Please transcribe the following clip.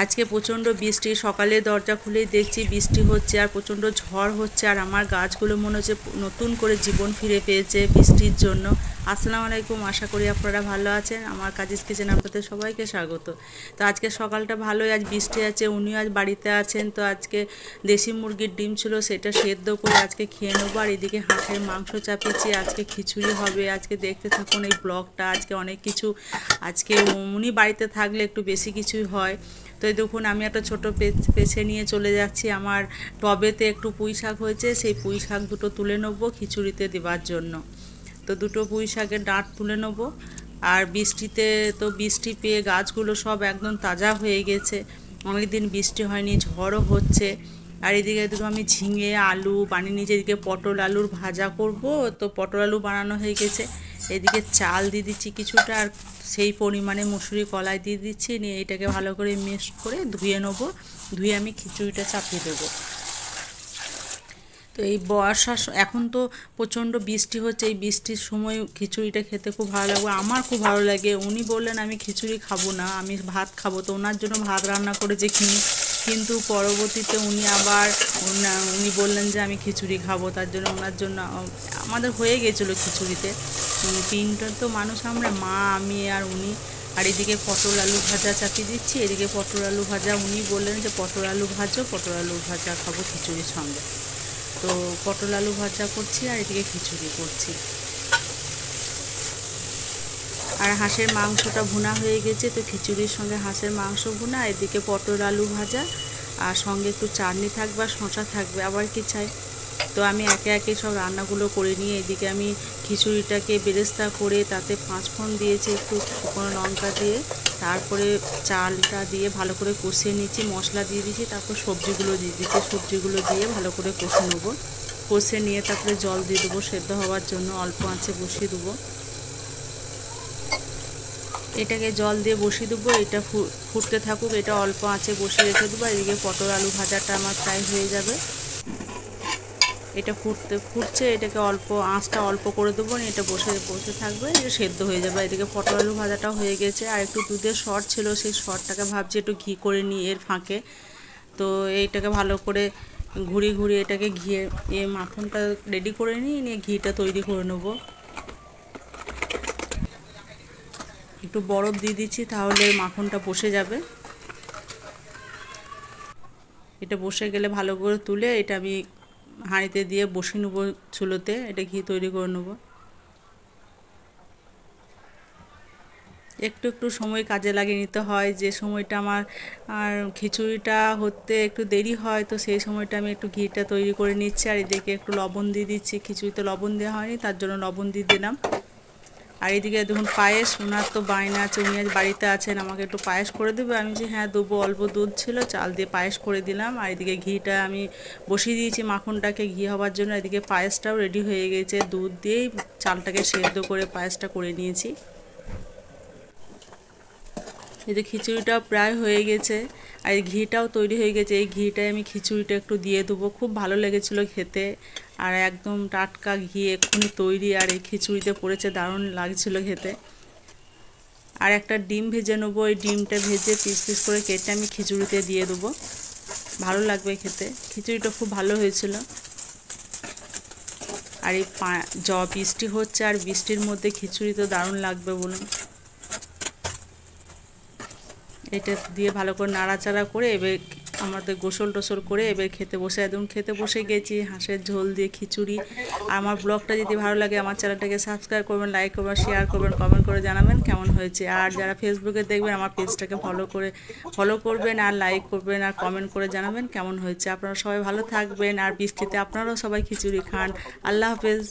আজকে প্রচণ্ড বৃষ্টি, সকালে দরজা খুলেই দেখছি বৃষ্টি হচ্ছে আর প্রচণ্ড ঝড় হচ্ছে। আর আমার গাছগুলো মনে হচ্ছে নতুন করে জীবন ফিরে পেয়েছে বৃষ্টির জন্য। আসসালামু আলাইকুম, আশা করি আপনারা ভালো আছেন। আমার কাজিজ কিচেন আপনাদের সবাইকে স্বাগত। তো আজকে সকালটা ভালোই, আজ বৃষ্টি আছে, উনিও আজ বাড়িতে আছেন। তো আজকে দেশি মুরগির ডিম ছিল, সেটা সেদ্ধ করে আজকে খেয়ে নেবো। আর এদিকে হাঁসের মাংস চাপিয়েছি, আজকে খিচুড়ি হবে। আজকে দেখতে থাকুন এই ব্লগটা, আজকে অনেক কিছু। আজকে উনি বাড়িতে থাকলে একটু বেশি কিছুই হয়। তো এই দেখুন আমি একটা ছোটো পেছে নিয়ে চলে যাচ্ছি। আমার টবেতে একটু পুঁই শাক হয়েছে, সেই পুঁই শাক দুটো তুলে নেবো খিচুড়িতে দেওয়ার জন্য। তো দুটো পুঁই শাকের ডাঁট তুলে নেবো। আর বৃষ্টিতে তো বৃষ্টি পেয়ে গাছগুলো সব একদম তাজা হয়ে গেছে, অনেকদিন বৃষ্টি হয়নি, ঝড়ও হচ্ছে। আর এদিকে আমি ঝিঙে আলু বানিয়ে নিয়েছি, এদিকে পটল আলুর ভাজা করব। তো পটল আলু বানানো হয়ে গেছে। এদিকে চাল দিয়ে দিচ্ছি কিছুটা, আর সেই পরিমাণে মুসুরি কলাই দিয়ে দিচ্ছি। নিয়ে এটাকে ভালো করে মিক্স করে ধুয়ে নেবো। ধুয়ে আমি খিচুড়িটা চাপিয়ে দেবো। তো এই বর্ষার এখন তো প্রচণ্ড বৃষ্টি হচ্ছে, এই বৃষ্টির সময় খিচুড়িটা খেতে খুব ভালো লাগবে, আমার খুব ভালো লাগে। উনি বললেন আমি খিচুড়ি খাবো না, আমি ভাত খাবো। তো ওনার জন্য ভাত রান্না করেছি কিন্তু পরবর্তীতে উনি বললেন যে আমি খিচুড়ি খাবো, তার জন্য ওনার জন্য আমাদের হয়ে গেছিলো খিচুড়িতে। তিনটা তো মানুষ, আমরা মা, আমি আর উনি। আর এদিকে পটল আলু ভাজা চাপিয়ে দিচ্ছি। এদিকে পটল আলু ভাজা, উনি বললেন যে পটল আলু ভাজো, পটল আলু ভাজা খাবো খিচুড়ির সঙ্গে। তো পটল আলু ভাজা করছি আর এদিকে খিচুড়ি করছি। আর হাঁসের মাংসটা ভুনা হয়ে গেছে, তো খিচুড়ির সঙ্গে হাঁসের মাংস ভুনা, এদিকে পটল আলু ভাজা, আর সঙ্গে একটু চাটনি থাকবে আর শসা থাকবে, আবার কি চাই। তো আমি একে একে সব রান্নাগুলো করে নিয়ে এদিকে আমি খিচুড়িটাকে বেরেস্তা করে তাতে 5 ফোড়ন দিয়েছি, একটু শুকনো লঙ্কা দিয়ে, তারপরে চালটা দিয়ে ভালো করে কষিয়ে নিচ্ছি, মশলা দিয়ে দিচ্ছি, তারপর সবজিগুলো দিয়ে দিচ্ছি। সবজিগুলো দিয়ে ভালো করে কষে নেবো। কষে নিয়ে তারপরে জল দিয়ে দেবো সেদ্ধ হওয়ার জন্য, অল্প আঁচে বসিয়ে দেবো। এটাকে জল দিয়ে বসিয়ে দেবো, এটা ফুটতে থাকুক, এটা অল্প আঁচে বসিয়ে রেখে দেবো। এদিকে পটল আলু ভাজাটা আমার প্রায় হয়ে যাবে। এটা ফুটছে, এটাকে আঁচটা অল্প করে দেবো, এটা বসে থাকবে, এটা সেদ্ধ হয়ে যাবে। এদিকে পটল আলু ভাজাটাও হয়ে গেছে। আর একটু দুধের সর ছিল, সেই সরটাকে ভাবছি একটু ঘি করে নিই এর ফাঁকে। তো এইটাকে ভালো করে ঘুরিয়ে এটাকে মাখনটা রেডি করে নিয়ে ঘিটা তৈরি করে নেবো। একটু বরফ দিয়ে দিচ্ছি, তাহলে মাখনটা বসে যাবে। এটা বসে গেলে ভালো করে তুলে এটা আমি হাঁড়িতে দিয়ে বসিয়ে নেবো চুলোতে, এটা ঘি তৈরি করে নেবো। একটু সময় কাজে লাগিয়ে নিতে হয়, যে সময়টা আমার আর খিচুড়িটা হতে একটু দেরি হয়, তো সেই সময়টা আমি একটু ঘিটা তৈরি করে নিচ্ছি। আর এদিকে একটু লবণ দিয়ে দিচ্ছি, খিচুড়িতে লবণ দেওয়া হয়নি, তার জন্য লবণ দিয়ে দিলাম। আর এদিকে দেখুন পায়েস, ওনার তো বায়না আছে, উনি আজ বাড়িতে আছেন, আমাকে একটু পায়েস করে দেবে। আমি যে হ্যাঁ দেবো, অল্প দুধ ছিল, চাল দিয়ে পায়েস করে দিলাম। আর এদিকে ঘিটা আমি বসিয়ে দিয়েছি মাখনটাকে ঘি হওয়ার জন্য। এদিকে পায়েসটাও রেডি হয়ে গেছে, দুধ দিয়েই চালটাকে সেদ্ধ করে পায়েসটা করে নিয়েছি। এই যে খিচুড়িটাও প্রায় হয়ে গেছে, আর এই ঘিটাও তৈরি হয়ে গেছে। এই ঘিটায় আমি খিচুড়িটা একটু দিয়ে দেবো, খুব ভালো লেগেছিলো খেতে। আর একদম টাটকা ঘি এক্ষুনি তৈরি, আর এই খিচুড়িতে পড়েছে, দারুণ লাগছিলো খেতে। আর একটা ডিম ভেজে নেবো, এই ডিমটা ভেজে পিস পিস করে কেটে আমি খিচুড়িতে দিয়ে দেবো, ভালো লাগবে খেতে। খিচুড়িটা খুব ভালো হয়েছিল। আর এই বৃষ্টি হচ্ছে, আর বৃষ্টির মধ্যে খিচুড়ি তো দারুণ লাগবে বলুন। এটা দিয়ে ভালো করে নাড়াচাড়া করে এবার আমাদের গোসল টোসল করে এবার খেতে বসে গেছি হাঁসের ঝোল দিয়ে খিচুড়ি। আর আমার ব্লগটা যদি ভালো লাগে আমার চ্যানেলটাকে সাবস্ক্রাইব করবেন, লাইক করবেন, শেয়ার করবেন, কমেন্ট করে জানাবেন কেমন হয়েছে। আর যারা ফেসবুকে দেখবেন আমার পেজটাকে ফলো করবেন, আর লাইক করবেন, আর কমেন্ট করে জানাবেন কেমন হয়েছে। আপনারা সবাই ভালো থাকবেন, আর বৃষ্টিতে আপনারাও সবাই খিচুড়ি খান। আল্লাহ হাফেজ।